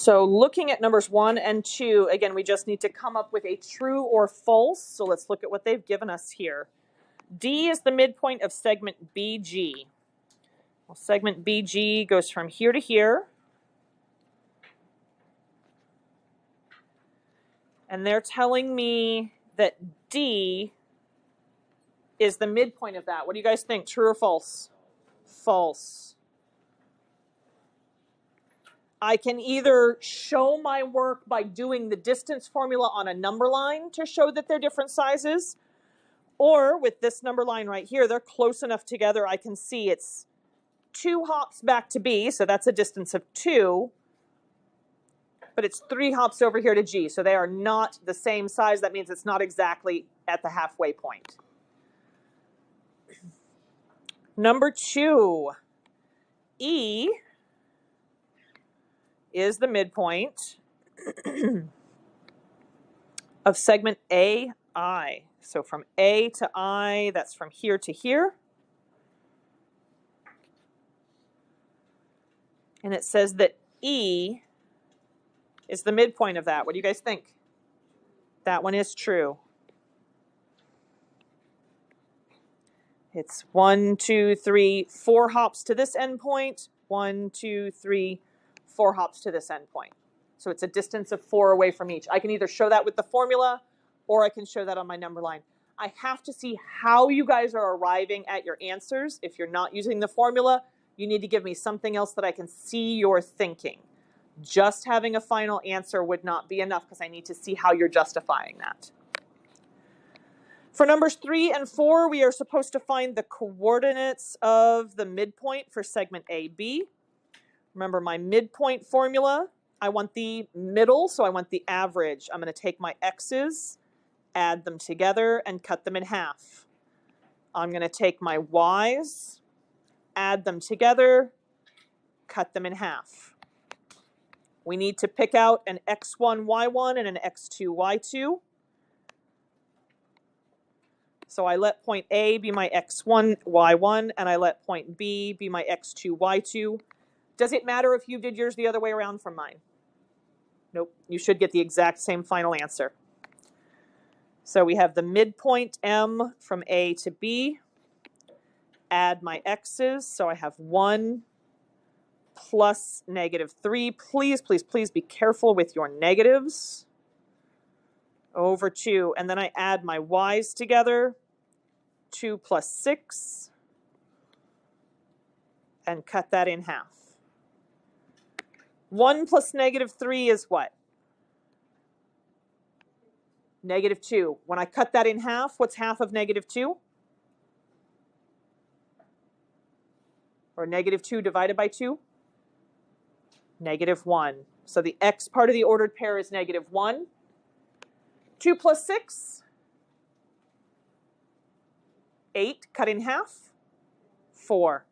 So looking at numbers 1 and 2, again, we just need to come up with a true or false. So let's look at what they've given us here. D is the midpoint of segment BG. Well, segment BG goes from here to here. And they're telling me that D is the midpoint of that. What do you guys think? True or false? False. I can either show my work by doing the distance formula on a number line to show that they're different sizes, or with this number line right here, they're close enough together I can see it's 2 hops back to B, so that's a distance of 2, but it's 3 hops over here to G, so they are not the same size. That means it's not exactly at the halfway point. Number 2, E is the midpoint of segment AI. So from A to I, that's from here to here. And it says that E is the midpoint of that. What do you guys think? That one is true. It's 1, 2, 3, 4 hops to this endpoint. 1, 2, 3, 4 hops to this endpoint. So it's a distance of 4 away from each. I can either show that with the formula or I can show that on my number line. I have to see how you guys are arriving at your answers. If you're not using the formula, you need to give me something else that I can see your thinking. Just having a final answer would not be enough because I need to see how you're justifying that. For numbers 3 and 4, we are supposed to find the coordinates of the midpoint for segment AB. Remember my midpoint formula, I want the middle, so I want the average. I'm going to take my x's, add them together, and cut them in half. I'm going to take my y's, add them together, cut them in half. We need to pick out an x1, y1, and an x2, y2. So I let point A be my x1, y1, and I let point B be my x2, y2. Does it matter if you did yours the other way around from mine? Nope, you should get the exact same final answer. So we have the midpoint M from A to B. Add my x's, so I have 1 plus -3. Please, please, please be careful with your negatives. Over 2, and then I add my y's together. 2 plus 6, and cut that in half. 1 plus -3 is what? -2. When I cut that in half, what's half of -2? Or -2 divided by 2? -1. So the x part of the ordered pair is -1. 2 plus 6? 8, cut in half? 4.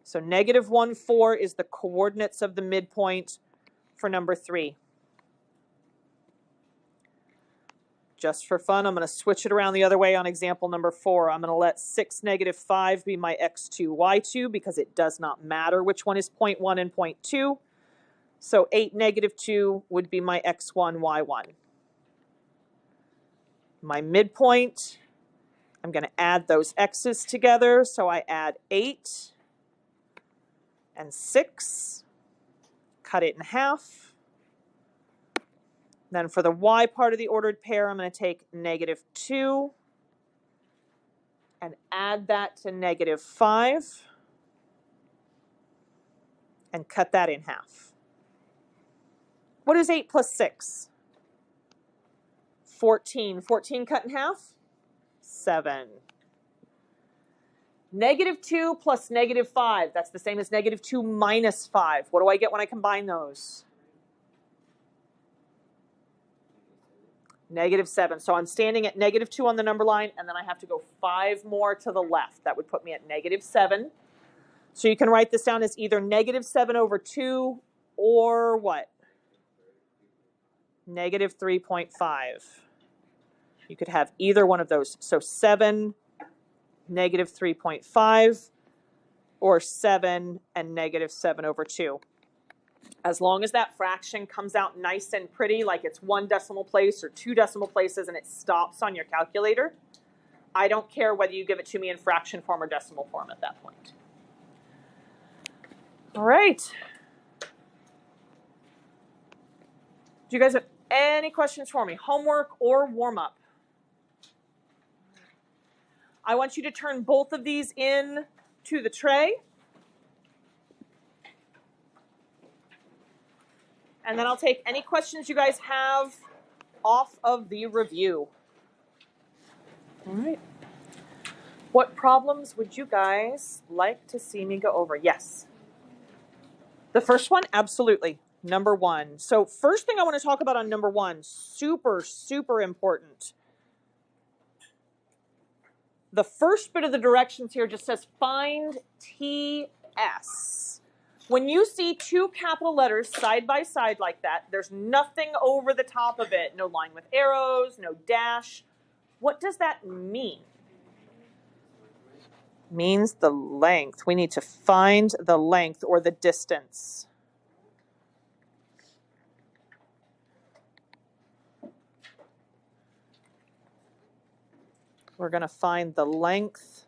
So -1, 4 is the coordinates of the midpoint for number 3. Just for fun, I'm going to switch it around the other way on example number 4. I'm going to let 6, -5 be my x2, y2 because it does not matter which one is point 1 and point 2. So 8, -2 would be my x1, y1. My midpoint, I'm going to add those x's together. So I add 8 and 6, cut it in half. Then for the y part of the ordered pair, I'm going to take -2 and add that to -5 and cut that in half. What is 8 plus 6? 14. 14 cut in half? 7. -2 plus -5, that's the same as -2 minus 5. What do I get when I combine those? -7. So I'm standing at -2 on the number line, and then I have to go 5 more to the left. That would put me at -7. So you can write this down as either -7 over 2 or what? -3.5. You could have either one of those. So 7, -3.5, or 7 and -7 over 2. As long as that fraction comes out nice and pretty, like it's 1 decimal place or 2 decimal places and it stops on your calculator, I don't care whether you give it to me in fraction form or decimal form at that point. All right. Do you guys have any questions for me? Homework or warm-up? I want you to turn both of these in to the tray. And then I'll take any questions you guys have off of the review. All right. What problems would you guys like to see me go over? Yes. The first one, absolutely. Number 1. So first thing I want to talk about on number 1, super, super important. The first bit of the directions here just says find TS. When you see 2 capital letters side by side like that, there's nothing over the top of it. No line with arrows, no dash. What does that mean? Means the length. We need to find the length or the distance. We're going to find the length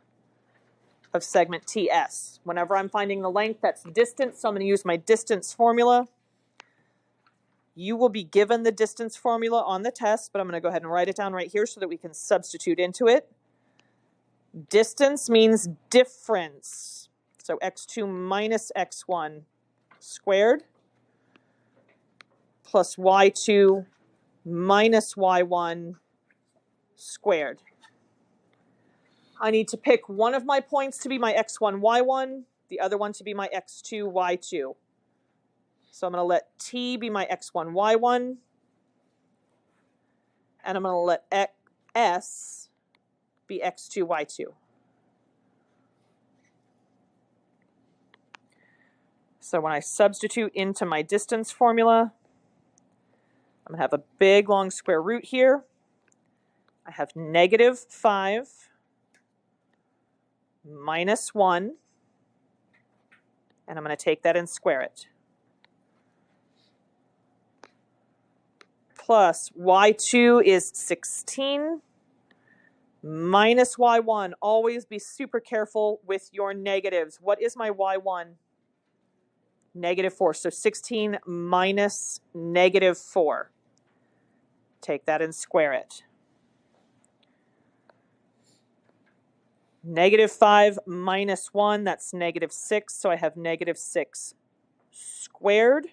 of segment TS. Whenever I'm finding the length, that's distance, so I'm going to use my distance formula. You will be given the distance formula on the test, but I'm going to go ahead and write it down right here so that we can substitute into it. Distance means difference. So x2 minus x1 squared plus y2 minus y1 squared. I need to pick one of my points to be my x1, y1, the other one to be my x2, y2. So I'm going to let t be my x1, y1, and I'm going to let s be x2, y2. So when I substitute into my distance formula, I'm going to have a big long square root here. I have negative 5 minus 1, and I'm going to take that and square it. Plus y2 is 16 minus y1. Always be super careful with your negatives. What is my y1? Negative 4. So 16 minus negative 4. Take that and square it. Negative 5 minus 1, that's negative 6. So I have negative 6 squared.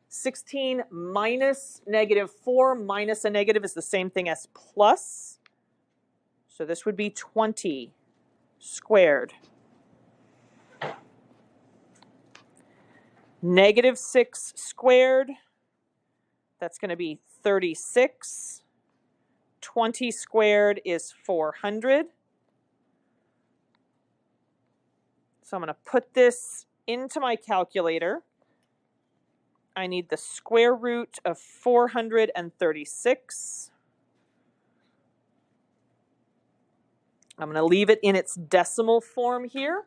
16 minus negative 4 minus a negative is the same thing as plus. So this would be 20 squared. Negative 6 squared, that's going to be 36. 20 squared is 400. So I'm going to put this into my calculator. I need the square root of 436. I'm going to leave it in its decimal form here.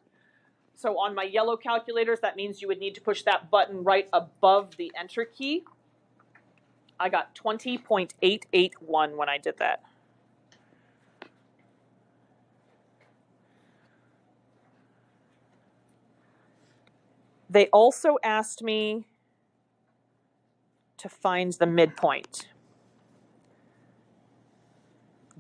So on my yellow calculators, that means you would need to push that button right above the enter key. I got 20.881 when I did that. They also asked me to find the midpoint.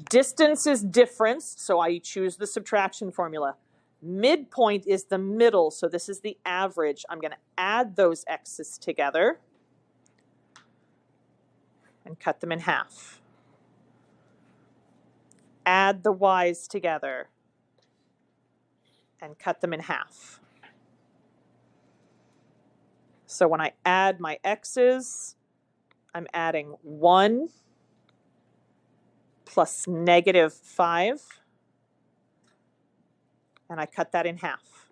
Distance is difference, so I choose the subtraction formula. Midpoint is the middle, so this is the average. I'm going to add those x's together and cut them in half. Add the y's together and cut them in half. So when I add my x's, I'm adding 1 plus negative 5, and I cut that in half.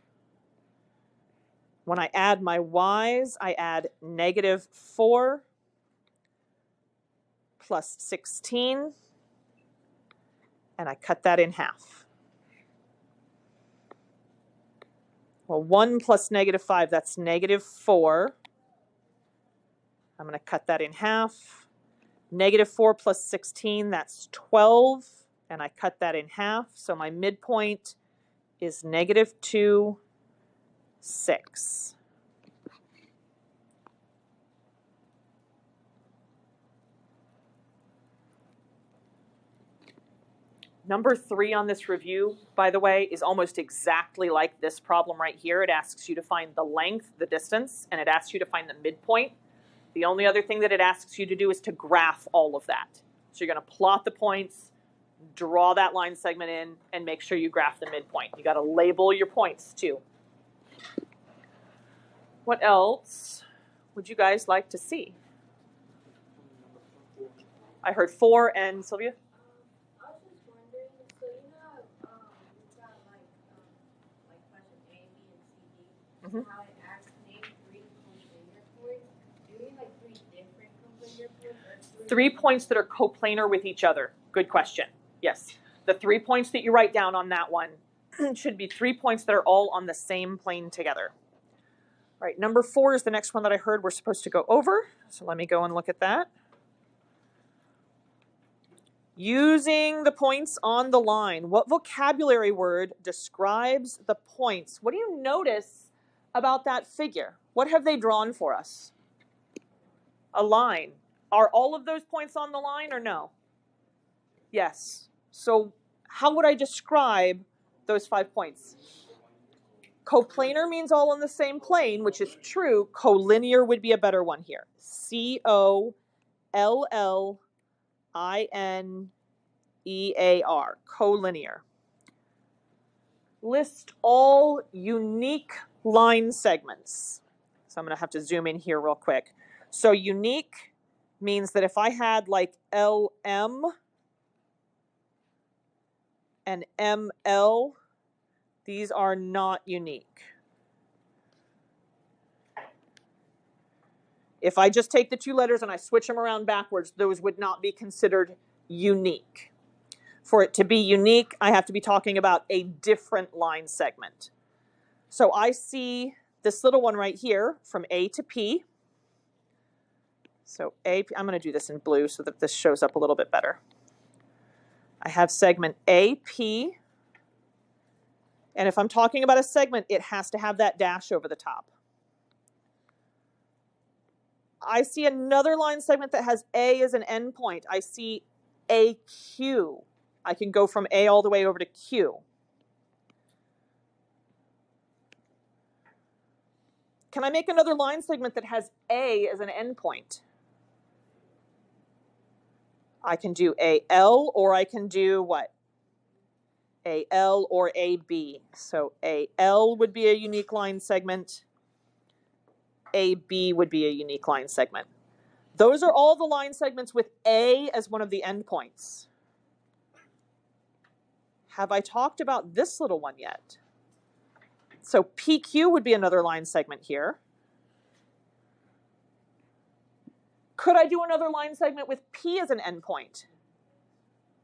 When I add my y's, I add negative 4 plus 16, and I cut that in half. Well, 1 plus -5, that's -4. I'm going to cut that in half. -4 plus 16, that's 12. And I cut that in half. So my midpoint is -2, 6. Number 3 on this review, by the way, is almost exactly like this problem right here. It asks you to find the length, the distance, and it asks you to find the midpoint. The only other thing that it asks you to do is to graph all of that. So you're going to plot the points, draw that line segment in, and make sure you graph the midpoint. You got to label your points too. What else would you guys like to see? I heard 4, and Sylvia? I was just wondering, so you know, we've got like question A, B, and C, D. How it asks name 3 coplanar points. Do we have like 3 different coplanar points? Or 3 points that are coplanar with each other. Good question. Yes. The 3 points that you write down on that one should be 3 points that are all on the same plane together. All right, number 4 is the next one that I heard we're supposed to go over. So let me go and look at that. Using the points on the line. What vocabulary word describes the points? What do you notice about that figure? What have they drawn for us? A line. Are all of those points on the line or no? Yes. So how would I describe those 5 points? Coplanar means all on the same plane, which is true. Collinear would be a better one here. C-O-L-L-I-N-E-A-R, collinear. List all unique line segments. So I'm going to have to zoom in here real quick. So unique means that if I had like LM and ML, these are not unique. If I just take the 2 letters and I switch them around backwards, those would not be considered unique. For it to be unique, I have to be talking about a different line segment. So I see this little one right here from A to P. So A, I'm going to do this in blue so that this shows up a little bit better. I have segment AP. And if I'm talking about a segment, it has to have that dash over the top. I see another line segment that has A as an endpoint. I see AQ. I can go from A all the way over to Q. Can I make another line segment that has A as an endpoint? I can do AL, or I can do what? AL or AB. So AL would be a unique line segment. AB would be a unique line segment. Those are all the line segments with A as one of the endpoints. Have I talked about this little one yet? So PQ would be another line segment here. Could I do another line segment with P as an endpoint?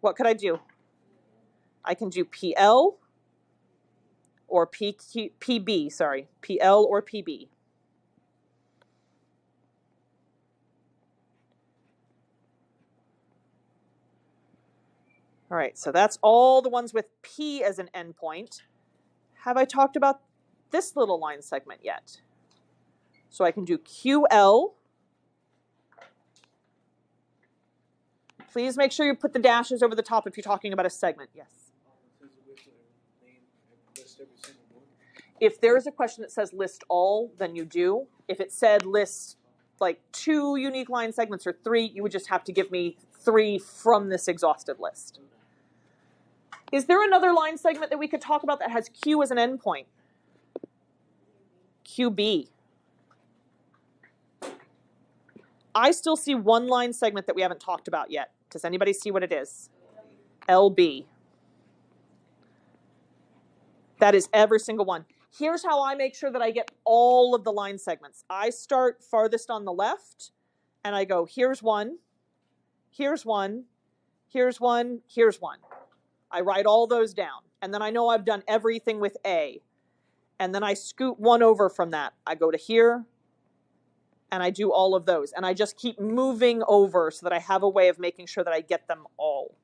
What could I do? I can do PL or PB, sorry, PL or PB. All right, so that's all the ones with P as an endpoint. Have I talked about this little line segment yet? So I can do QL. Please make sure you put the dashes over the top if you're talking about a segment. Yes? If there is a question that says list all, then you do. If it said list like 2 unique line segments or 3, you would just have to give me 3 from this exhaustive list. Is there another line segment that we could talk about that has Q as an endpoint? QB. I still see one line segment that we haven't talked about yet. Does anybody see what it is? LB. That is every single one. Here's how I make sure that I get all of the line segments. I start farthest on the left, and I go, here's one, here's one, here's one, here's one. I write all those down, and then I know I've done everything with A. and then I scoot one over from that. I go to here, and I do all of those. And I just keep moving over so that I have a way of making sure that I get them all.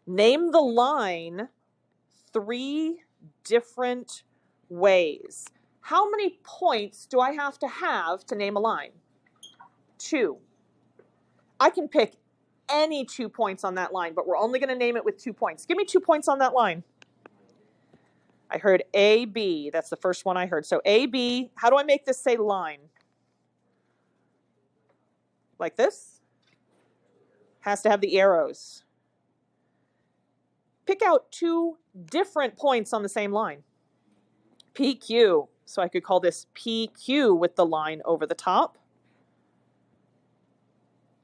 Name the line 3 different ways. How many points do I have to name a line? 2. I can pick any 2 points on that line, but we're only going to name it with 2 points. Give me 2 points on that line. I heard AB. That's the first one I heard. So AB, how do I make this say line? Like this? Has to have the arrows. Pick out 2 different points on the same line. PQ. So I could call this PQ with the line over the top.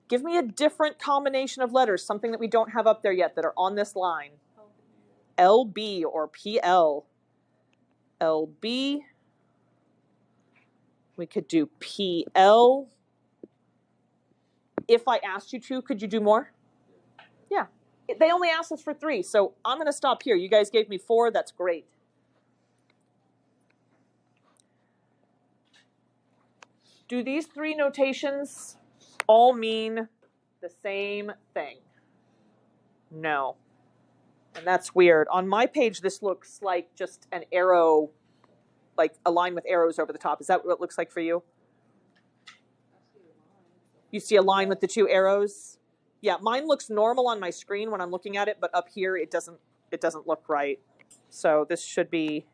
Give me a different combination of letters, something that we don't have up there yet that are on this line. LB or PL. LB. We could do PL. If I asked you to, could you do more? Yeah. They only asked us for 3, so I'm going to stop here. You guys gave me 4. That's great. Do these 3 notations all mean the same thing? No. And that's weird. On my page, this looks like just an arrow, like a line with arrows over the top. Is that what it looks like for you? You see a line with the 2 arrows? Yeah, mine looks normal on my screen when I'm looking at it, but up here it doesn't look right. So this should be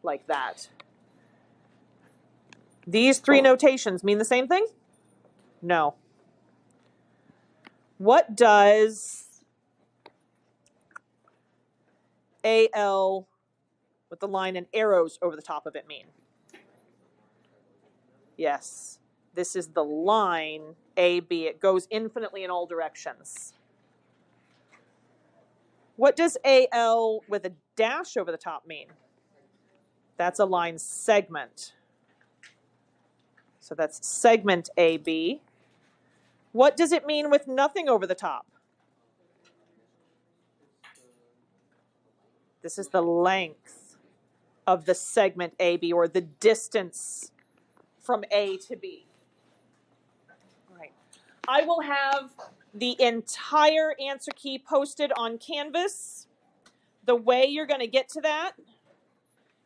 like that. These 3 notations mean the same thing? No. What does AL with the line and arrows over the top of it mean? Yes. This is the line AB. It goes infinitely in all directions. What does AL with a dash over the top mean? That's a line segment. So that's segment AB. What does it mean with nothing over the top? This is the length of the segment AB, or the distance from A to B. All right. I will have the entire answer key posted on Canvas. The way you're going to get to that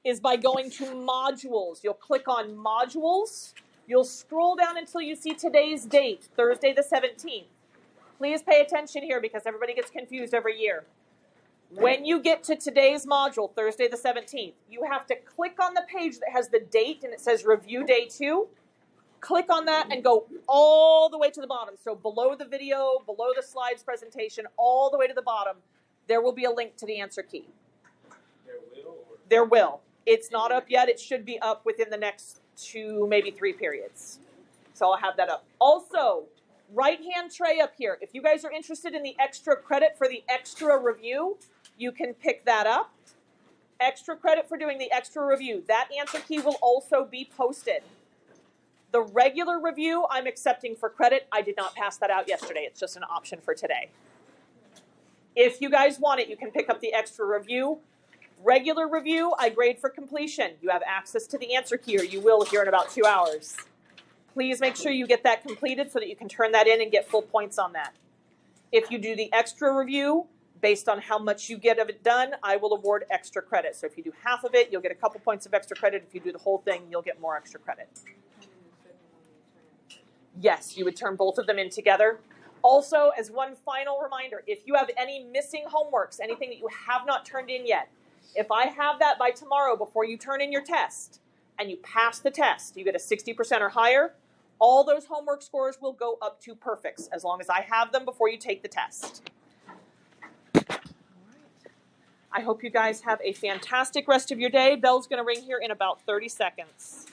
is by going to modules. You'll click on modules. You'll scroll down until you see today's date, Thursday the 17th. Please pay attention here because everybody gets confused every year. When you get to today's module, Thursday the 17th, you have to click on the page that has the date and it says Review Day 2. Click on that and go all the way to the bottom. So below the video, below the slides presentation, all the way to the bottom, there will be a link to the answer key. There will? There will. It's not up yet. It should be up within the next 2, maybe 3 periods. So I'll have that up. Also, right-hand tray up here. If you guys are interested in the extra credit for the extra review, you can pick that up. Extra credit for doing the extra review. That answer key will also be posted. The regular review I'm accepting for credit. I did not pass that out yesterday. It's just an option for today. If you guys want it, you can pick up the extra review. Regular review, I grade for completion. You have access to the answer key, or you will here in about 2 hours. Please make sure you get that completed so that you can turn that in and get full points on that. If you do the extra review, based on how much you get of it done, I will award extra credit. So if you do half of it, you'll get a couple points of extra credit. If you do the whole thing, you'll get more extra credit. Yes, you would turn both of them in together. Also, as one final reminder, if you have any missing homeworks, anything that you have not turned in yet, if I have that by tomorrow before you turn in your test and you pass the test, you get a 60% or higher, all those homework scores will go up to perfects as long as I have them before you take the test. I hope you guys have a fantastic rest of your day. Bell's going to ring here in about 30 seconds.